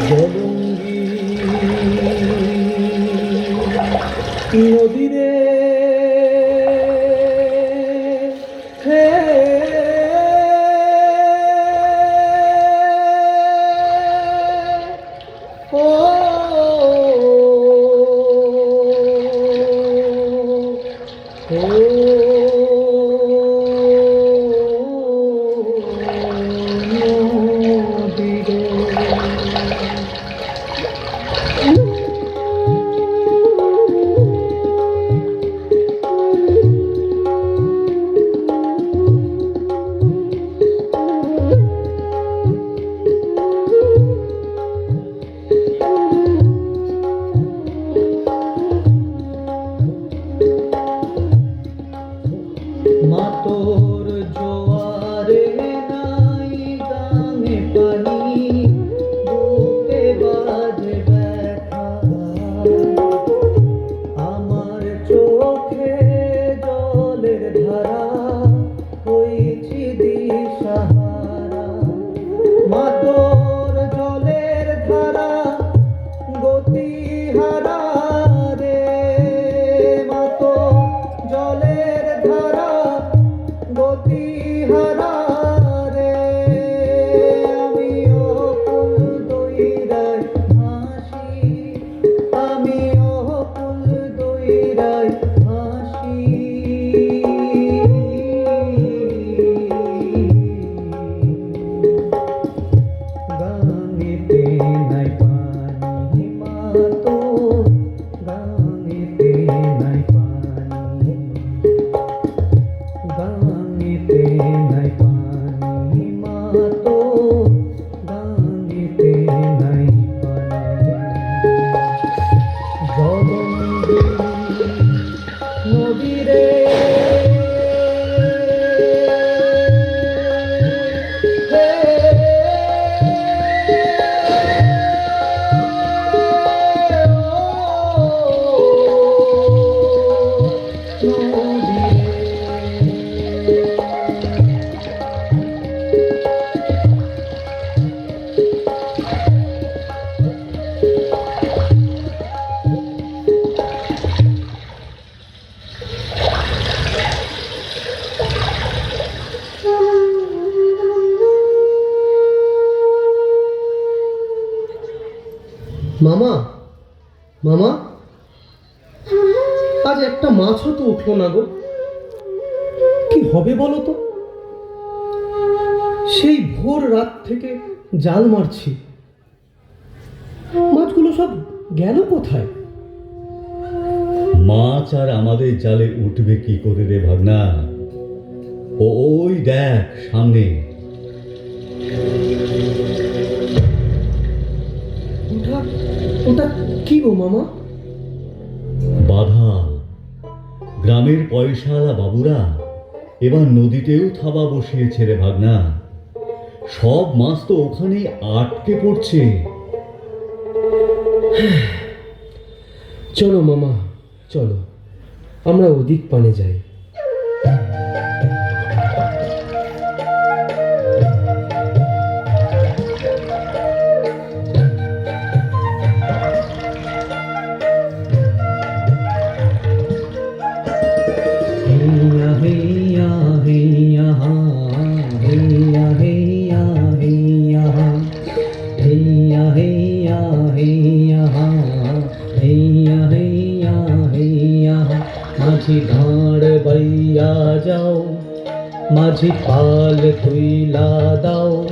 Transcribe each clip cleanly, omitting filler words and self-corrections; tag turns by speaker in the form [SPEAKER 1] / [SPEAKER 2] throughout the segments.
[SPEAKER 1] জলঙ্গি নদীরে হে ও মাতোর জোয়ারে নাই গাঙে পানি বুকে বাজে ব্যথা আমার চোখে জলের ধারা হইছি দিশাহারা মাতোর জলের ধারা গতি হারা রে মাতো জলের ধারা গতি হারা রে আমি অকুল দইরায় হাসি আমি অকুল দইরায় হাসি গাঙেতে নাই পানি মাতো গাঙেতে নাই পানি গাঙেতে নাই পানি মাতো গাঙেতে নাই পানি জলঙ্গি নদীরে হে মামা মামা আজ একটা মাছও তো উঠলো না গো কি হবে বলো তো সেই ভোর রাত থেকে জাল মারছি মাছগুলো সব গেল কোথায়
[SPEAKER 2] মাছ আর আমাদের জালে উঠবে কি করে রে ভাগনা ওই দেখ সামনে
[SPEAKER 1] ওটা ওটা কি গো মামা
[SPEAKER 2] বাধা গ্রামের পয়সাওয়ালা বাবুরা এবার নদীতেও থাবা বসিয়েছে রে ভাগনা সব মাছ তো ওখানে আটকে পড়ছে
[SPEAKER 1] চলো মামা চলো আমরা ওদিক পানে যাই माझी ढाड़ बैया जाओ माझी पाल तुइला दाओ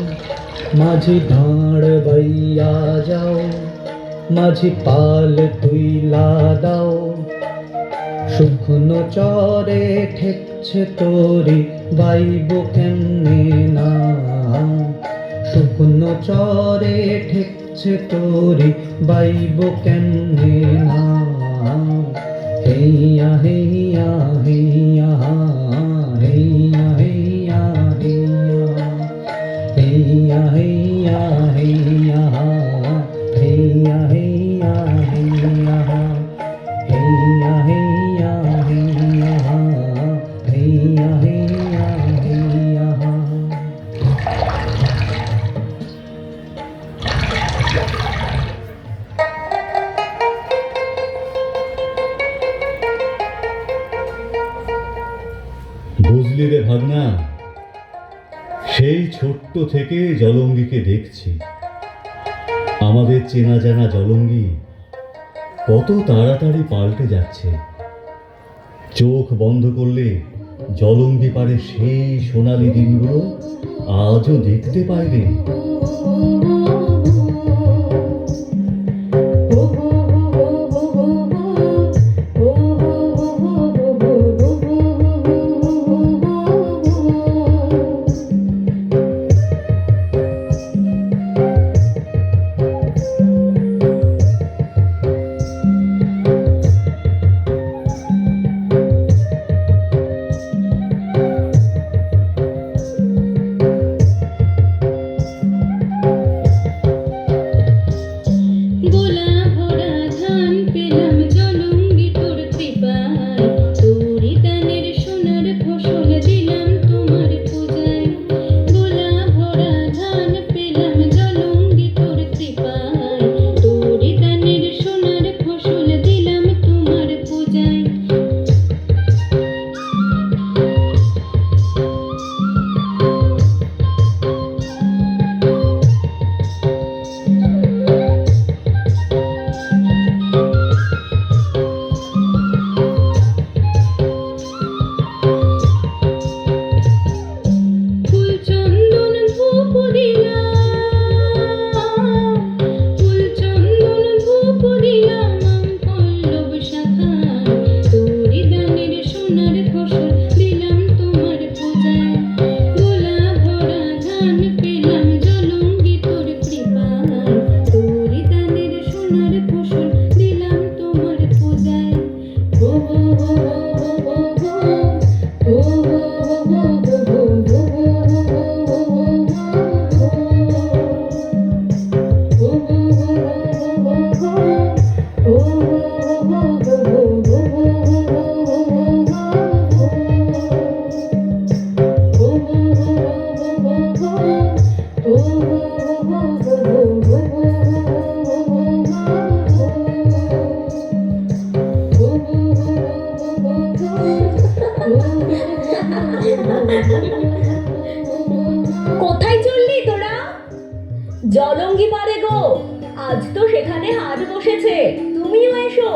[SPEAKER 1] माझी ढाड़ बैया जाओ माझी पाल तुइला दाओ শুকনো চরে ঠেকছে তোরি বাইব কেমনে না শুকনো চরে ঠেকছে তোরি বাইব কেমনে না হেইয়া হেইয়া হেইয়া হেইয়া হেইয়া হেইয়া হেইয়া হেইয়া হেইয়া হেইয়া হেইয়া হেইয়া হেইয়া হেইয়া হেইয়া হেইয়া হেইয়া
[SPEAKER 2] ছোট্ট থেকে জলঙ্গিকে দেখছি। আমাদের চেনা জানা জলঙ্গি কত তাড়াতাড়ি পাল্টে যাচ্ছে। চোখ বন্ধ করলে জলঙ্গি পারে সেই সোনালি দিনগুলো আজও দেখতে পাই রে।
[SPEAKER 3] গোলা ভরা ধান পেলাম জলঙ্গি তোর কৃপায়, তোরি দানের সোনার ফসল দিলাম তোমার পূজায়। গোলা ভরা ধান পেলাম জলঙ্গি তোর কৃপায়, তোরি দানের সোনার ফসল দিলাম তোমার পূজায়। ফুল চন্দন ধূপ দিলাম, ফুল চন্দন ধূপ দিলাম পল্লব শাখায়, তোরি দানের সোনার ফসল দিলাম তোমার পূজায়। গোলা ভরা ধান পেলাম জলঙ্গি তোর কৃপায়, তোরি দানের সোনার ফসল দিলাম তোমার পূজায়। হো হো হো হো হো হো হো
[SPEAKER 4] কোথায় চললি তোরা? জলঙ্গি পারে গো, আজ তো সেখানে হাট বসেছে, তুমিও এসো।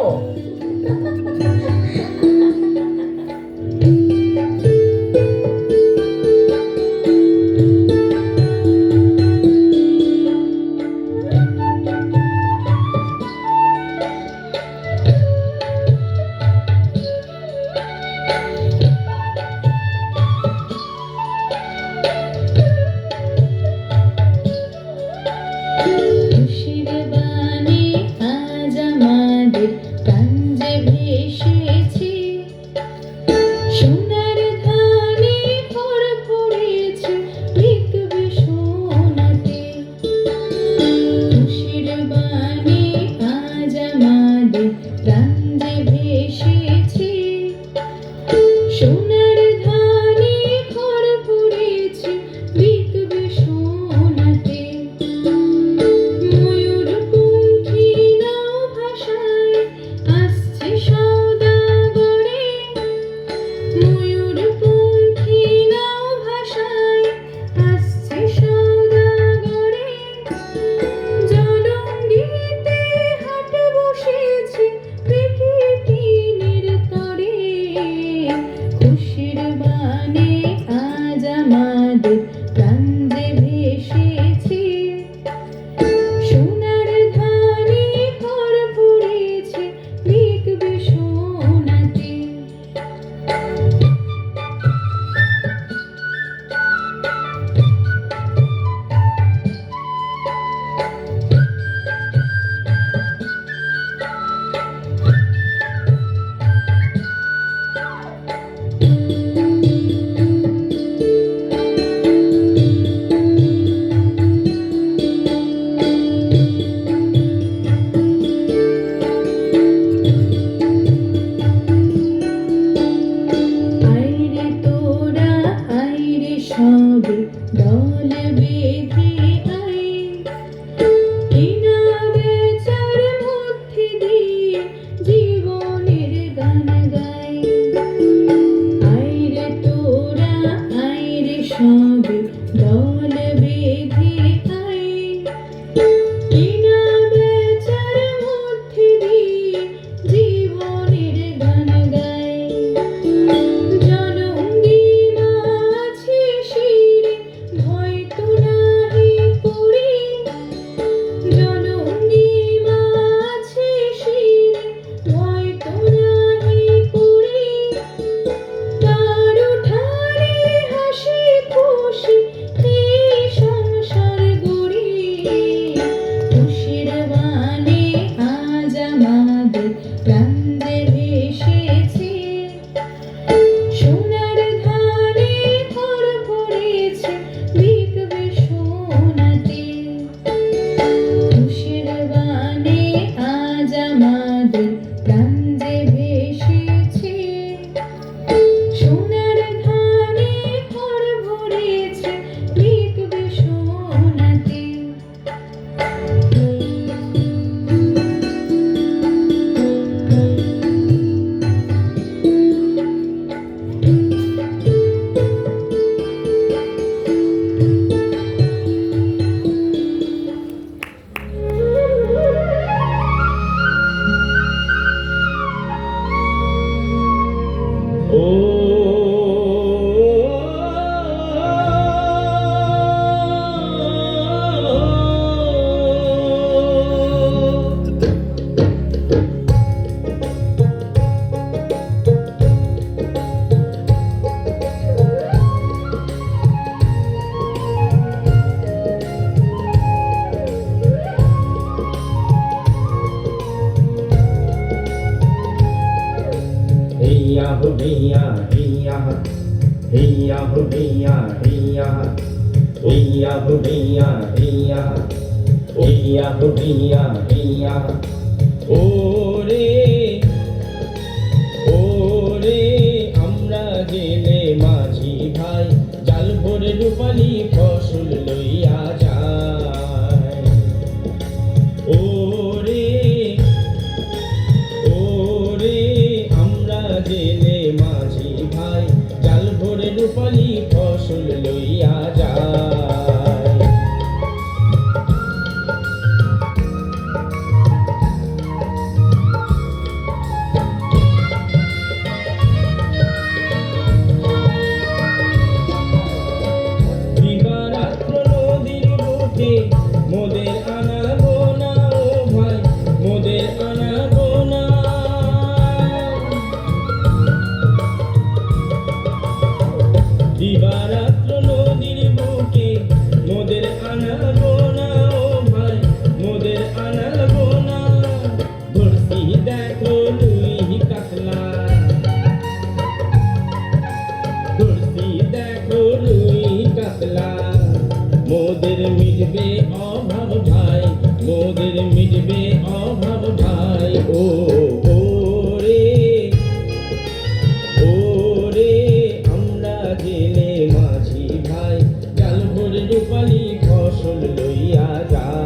[SPEAKER 3] খুশির বাণী আজ আমাদের প্রাণ যে ভেসেছে, সোনার ধানে ভর ভরেছে লিখবে সোনাতে। খুশির বাণী আজ আমাদের প্রাণ যে ভেসেছে, সোনার ধানে ভর ভরেছে লিখবে সোনাতে। ময়ূর
[SPEAKER 1] হো হেইয়া হেইয়া হেইয়া হো হেইয়া হেইয়া হেইয়া হো হেইয়া হেইয়া হেইয়া হো হেইয়া হেইয়া ওরে ওরে আমরা জেলে মাঝি ভাই জাল ভরে রূপালি ফসল লইয়া যায় ওরে ওরে আমরা জেলে মাঝি ভাই জাল ভরে রূপালি ফসল লইয়া যায় দিবারাত্র নদীর বুকে মোদের আনা গোনা ও ভাই মোদের আনা গোনা দিবারাত্র নদীর বুকে মোদের আনা গোনা ও ভাই মোদের আনা গোনা ধরছি দেখো লুই কাতলা ধরছি দেখো লুই কাতলা মোদের মিটবে অভাব ভাই মোদের মিটবে অভাব ভাই ও ওরে ওরে আমরা জেলে মাঝি ভাই জাল ভরে রূপালি ফসল লইয়া যায়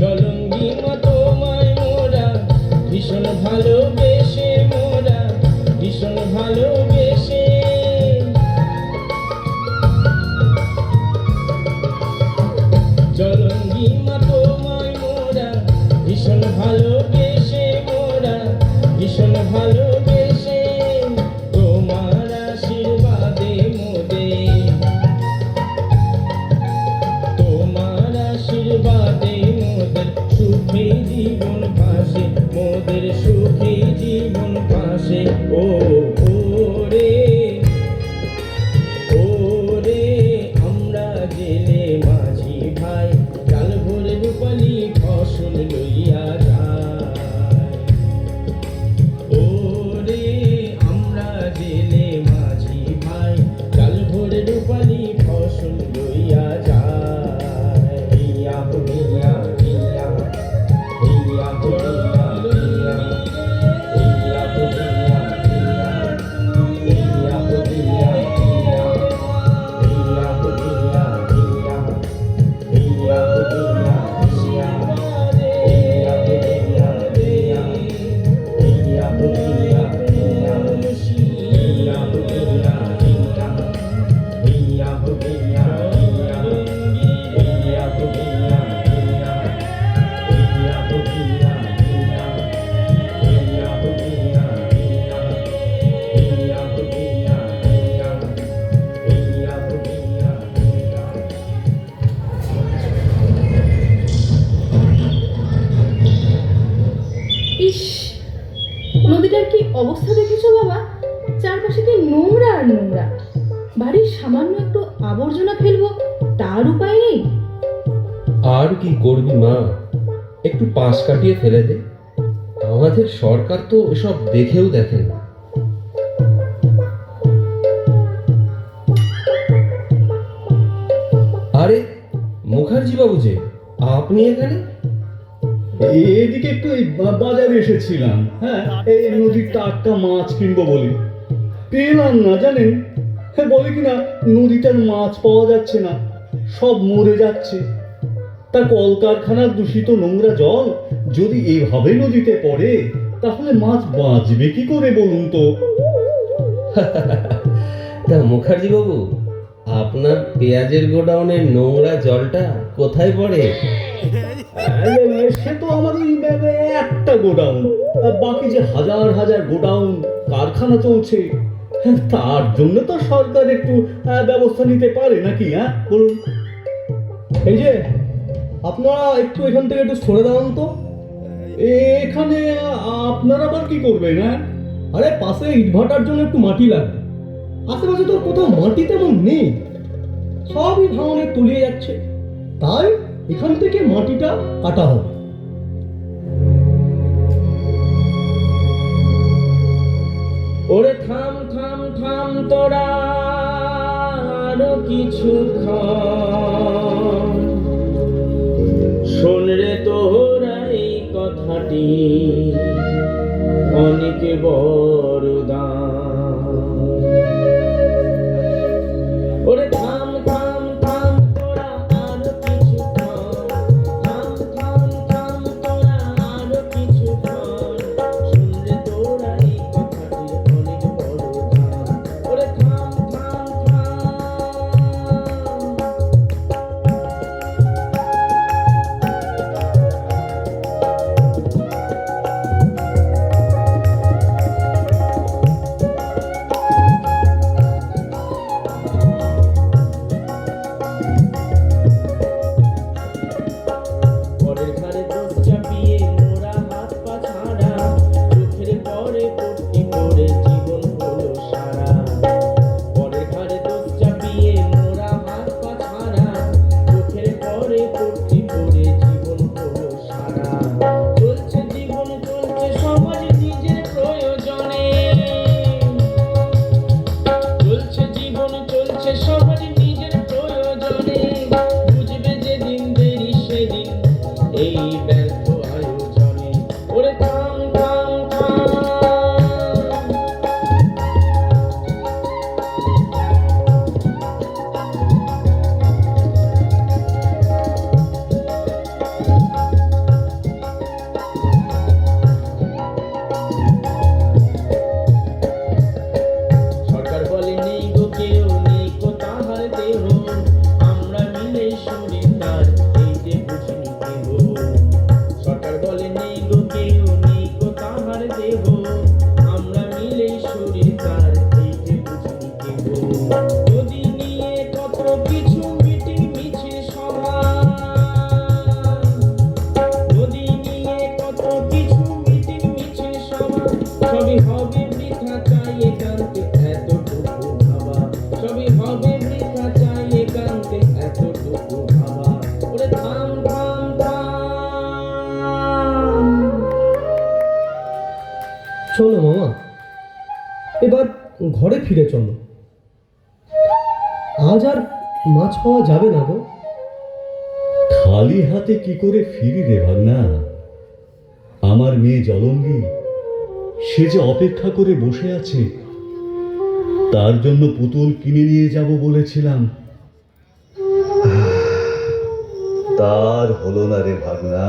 [SPEAKER 1] জলঙ্গি মা তোমায় মোরা ভীষণ ভালোবেসে মোরা ভীষণ ভালোবেসে জলঙ্গি মা তোমায় মোরা ভীষণ ভালোবেসে মোরা ভীষণ ভালোবেসে তোমার আশীর্বাদে মোদের তোমার আশীর্বাদে মোদের সুখে জীবন পাশে মোদের সুখে জীবন পাশে ও ওরে ওরে আমরা জেলে মাঝি ভাই জাল ভরে রূপালি ফসল লইয়া যায় ওরে আমরা জেলে মাঝি ভাই জাল ভরে রূপালি ফসল লইয়া যায় হেইয়া হো হেইয়া হেইয়া হেইয়া হো হেইয়া হেইয়া হেইয়া হো হেইয়া হেইয়া হেইয়া হো হেইয়া হেইয়া হেইয়া হো হেইয়া হেইয়া হেইয়া হো হেইয়া হেইয়া হেইয়া হো হেইয়া হেইয়া হেইয়া হো হেইয়া হেইয়া হেইয়া হো হেইয়া হেইয়া হেইয়া হো হেইয়া হেইয়া হেইয়া হো হেইয়া হেইয়া হেইয়া হো হেইয়া হেইয়া হেইয়া হো হেইয়া হেইয়া হেইয়া হো হেইয়া হেইয়া হেইয়া হো হেইয়া হেইয়া
[SPEAKER 3] ইস, নদীটার কি অবস্থা দেখেছো বাবা? চারপাশে কি নোংরা আর নোংরা। বাড়ির সামান্য একটু আবর্জনা ফেলবো তার উপায় নেই।
[SPEAKER 1] আর কি করবি মা, একটু পাশ কাটিয়ে ফেলে দে। আমাদের সরকার তো এসব দেখেও দেখেন না। আরে মুখার্জি বাবু যে, আপনি এখানে?
[SPEAKER 2] এদিকে একটু এই বাজারে এসেছিলাম, হ্যাঁ এই নদীর টাটকা মাছ কিনবো বলে। পেলাম না জানেন, হ্যাঁ বলে কিনা নদীতে আর মাছ পাওয়া যাচ্ছে না, সব মরে যাচ্ছে। তা কলকারখানার দূষিত নোংরা জল যদি এভাবে নদীতে পড়ে তাহলে মাছ বাঁচবে কি করে বলুন তো?
[SPEAKER 1] তা মুখার্জি বাবু, আপনার পেঁয়াজের গোডাউনের নোংরা জলটা কোথায় পড়ে?
[SPEAKER 2] সে তো আমার ওই একটা গোডাউন, বাকি যে হাজার হাজার গোডাউন কারখানা চলছে, তার জন্য তো সরকার একটু ব্যবস্থা নিতে পারে নাকি, হ্যাঁ বলুন? এই যে আপনারা একটু এখান থেকে একটু সরে দাঁড়ান তো। এখানে আপনারা আবার কি করবেন? হ্যাঁ, আরে পাশে ইটভাটার জন্য একটু মাটি লাগবে। আশেপাশে তো কোথাও মাটি তেমন নেই, সবই ধানে তলিয়ে যাচ্ছে, তাই এখান থেকে মাটিটা কাটা হবে।
[SPEAKER 1] ওরে থাম থাম থাম তোরা আরো কিছু শোন রে তোরা এই কথাটি অনেক বড় দাম। ওরে থাম থাম থাম তোরা আরো কিছু থাম থাম থাম তোরা আরো কিছু শোন রে তোরা এই কথাটি অনেক বড় দাম। ওরে থাম থাম থাম। পরের ঘরে দোষ চাপিয়ে মোরা হাত পা ছাড়া, চোখের পরে পড়তি পড়ে জীবন হলো সারা। পরের ঘরে দোষ চাপিয়ে মোরা হাত পা ছাড়া, চোখের পরে পড়তি পড়ে জীবন হলো সারা। চলছে জীবন চলছে সমাজ নিজের প্রয়োজনে, চলছে জীবন চলছে সমাজ নিজের প্রয়োজনে। বুঝবে যেদিন দেরি সেদিন এই ব্যর্থ আয়োজনে। ওরে থাম থাম থাম। সরকার বলে নেই গো কেউ, নেই গো তাহার দেহ, আমরা মিলেই শুনি তার এই যে বুঝিনি কেহ। সরকার বলে নেই গো কেউ, নেই গো তাহার দেহ, আমরা মিলেই শুনি তার এই যে বুঝিনি কেহ। নদী নিয়ে কত কিছু মিটিং মিছিল সভা, নদী নিয়ে কত কিছু মিটিং মিছিল সভা, সবই হবে বৃথা চাই একান্তে এতটুকু ভাবা, সবই হবে বৃথা চাই একান্তে এতটুকু ভাবা। ওরে থাম থাম থাম।
[SPEAKER 2] চলো মামা, এবার ঘরে ফিরে চলো। আজ আর মাছ পাওয়া যাবে না গো। খালি হাতে কি করে ফিরি রে ভাগনা? আমার মেয়ে জলঙ্গি, সে যে অপেক্ষা করে বসে আছে, তার জন্য পুতুল কিনে নিয়ে যাব বলেছিলাম, তার হলো না রে ভাগনা।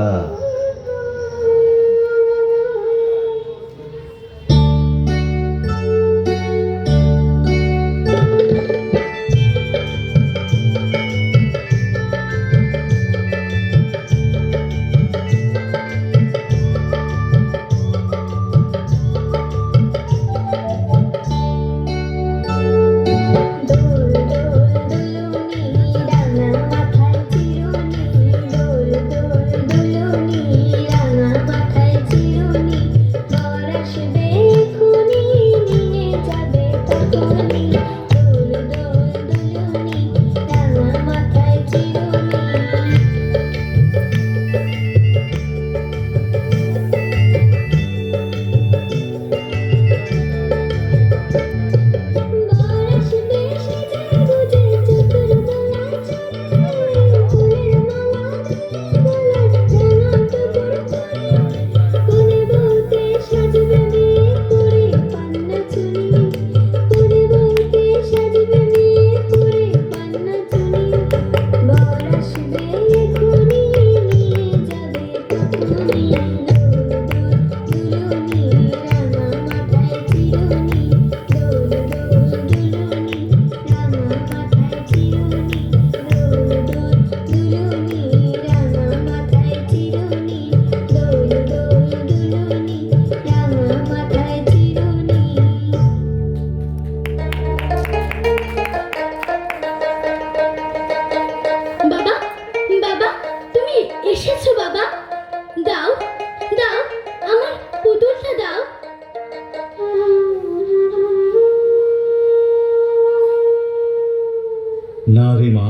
[SPEAKER 2] না রে মা,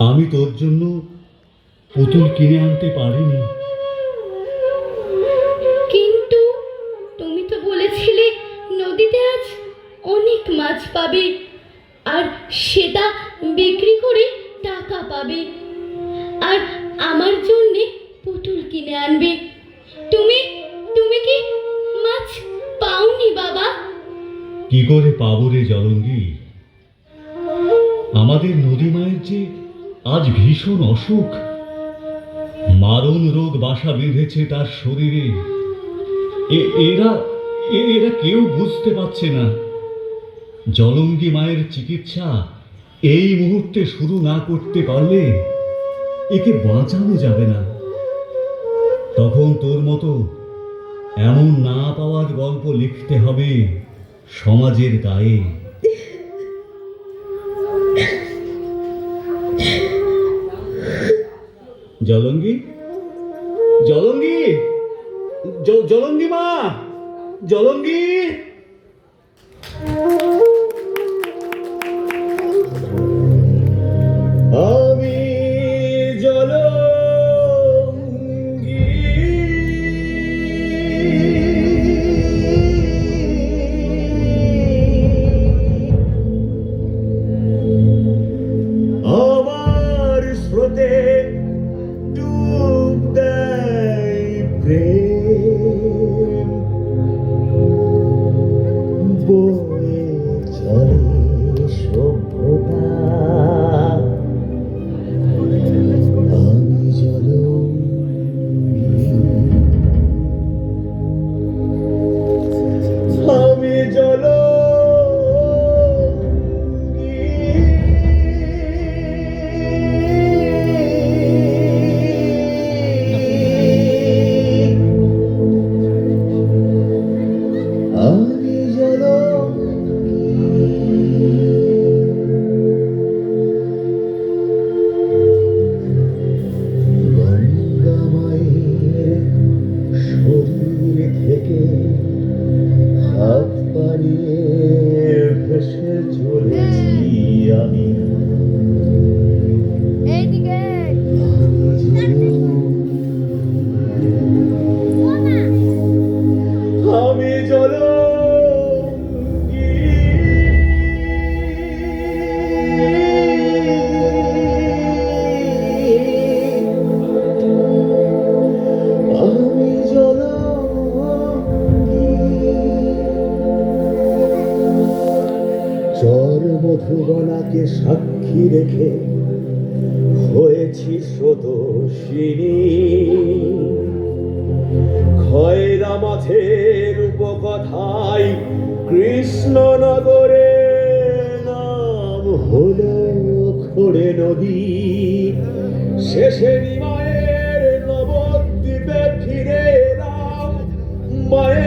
[SPEAKER 2] আমি তোর জন্য পুতুল কিনে আনতে পারিনি।
[SPEAKER 3] কিন্তু তুমি তো বলেছিলে নদীতে আজ অনেক মাছ পাবে, আর সেটা বিক্রি করে টাকা পাবে, আর আমার জন্যে পুতুল কিনে আনবে। তুমি তুমি কি মাছ পাওনি বাবা?
[SPEAKER 2] কি করে পাবো রে জলঙ্গি? আমাদের নদী মায়ের যে আজ ভীষণ অসুখ, মারণ রোগ বাসা বেঁধেছে তার শরীরে। এরা এরা কেউ বুঝতে পারছে না। জলঙ্গি মায়ের চিকিৎসা এই মুহূর্তে শুরু না করতে পারলে একে বাঁচানো যাবে না। তখন তোর মতো এমন না পাওয়ার গল্প লিখতে হবে সমাজের গায়ে। জলঙ্গি, জলঙ্গি, জলঙ্গি মা, জলঙ্গি। আমি জলঙ্গি, আমার স্রোতে ডুব দেয় প্রেম, বয়ে চলে সভ্যতা। আমি জলঙ্গি, আমি গঙ্গা মায়ের শরীর থেকে হাত বাড়িয়ে ভেসে চলেছি আমি। আমি জলঙ্গি, আমি জলঙ্গি। চর মধুবনাকে সাক্ষী রেখে হয়েছি স্রোতস্বিনী। খয়রা মাছের উপকথায় কৃষ্ণনগরে নাম হলো খোড়ে নদী। শেষে মায়ের নবদ্বীপে ফিরে এলাম, মায়ের